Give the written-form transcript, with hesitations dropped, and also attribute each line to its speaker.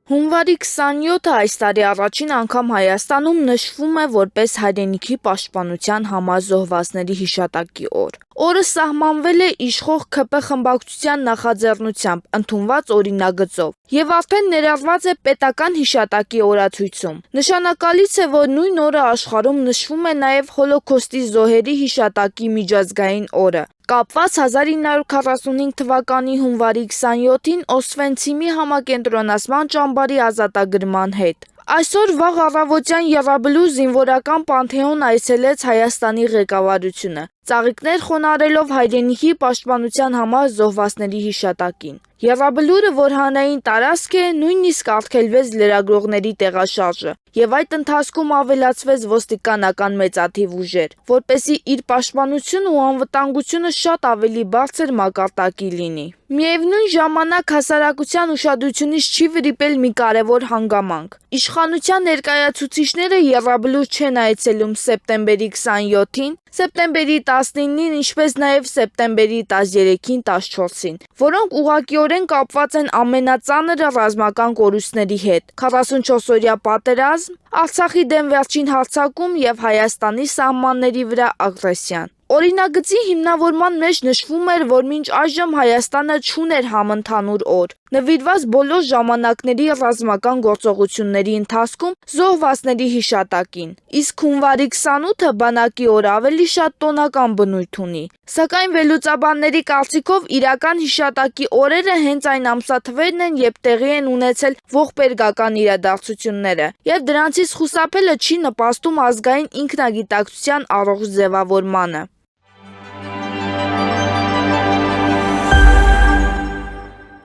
Speaker 1: Հունվարի 27-ը այս տարի առաջին անգամ Հայաստանում նշվում է որպես հայրենիքի պաշտպանության համար զոհվածների հիշատակի օր։ Օրը սահմանվել է իշխող ՔՊ խմբակցության նախաձեռնությամբ ընդունված օրինագծով եւ արդեն ներառված է պետական հիշատակի օրացույցում։ Նշանակալից է, որ նույն օրը աշխարհում նշվում է նաեւ Հոլոքոստի զոհերի հիշատակի միջազգային օրը։ Կապված 1945 թվականի հունվարի 27-ին Օսվենցիմի համակենտրոնացման ճամբարի ազատագրման հետ։ Այսօր վաղ առավոտյան Եռաբլու զինվորական պանթեոն այցելեց Հայաստանի ղեկավարությունը, ծաղիկներ խոնարհելով հայրենիքի պաշտպանության համար զոհվածների հիշատակին։ Եռաբլուրը, որ հանրային տարածք է, նույնիսկ արգելվեց լրագրողների տեղաշարժը, եւ այդ ընթացքում ավելացվեց ոստիկանական մեծաթիվ ուժեր, որպեսզի իր պաշտպանությունը ու անվտանգությունը շատ ավելի բարձր մակարդակի լինի։ Միևնույն ժամանակ հասարակության ուշադրությունից չի վրիպել մի կարևոր հանգամանք։ Իշխանության ներկայացուցիչները Եռաբլուր չեն այցելում սեպտեմբերի 27-ին, սեպտեմբերի 19-ին, ինչպես նաև սեպտեմբերի 13-ին, 14-ին, որոնք ուղղակիորեն կապված են ամենածանր ռազմական կորուստների հետ՝ 44-օրյա պատերազմ, Արցախի դեմ վերջին հարձակում եւ Հայաստանի սահմանների վրա ագրեսիան։ Օրինագծի հիմնավորման մեջ նշվում էր, որ մինչ այժմ Հայաստանը չուներ համընդհանուր օր, նվիրված բոլոր ժամանակների ռազմական գործողությունների ընթացքում զոհվածների հիշատակին, իսկ հունվարի 28-ը բանակի օր ավելի շատ տոնական բնույթ ունի։ Սակայն վերլուծաբանների կարծիքով իրական հիշատակի օրերը հենց այն ամսաթվերն են, երբ տեղի են ունեցել ողբերգական իրադարձությունները, եւ դրանցից խուսափելը չի նպաստում ազգային ինքնագիտակցության առողջ ձևավորմանը։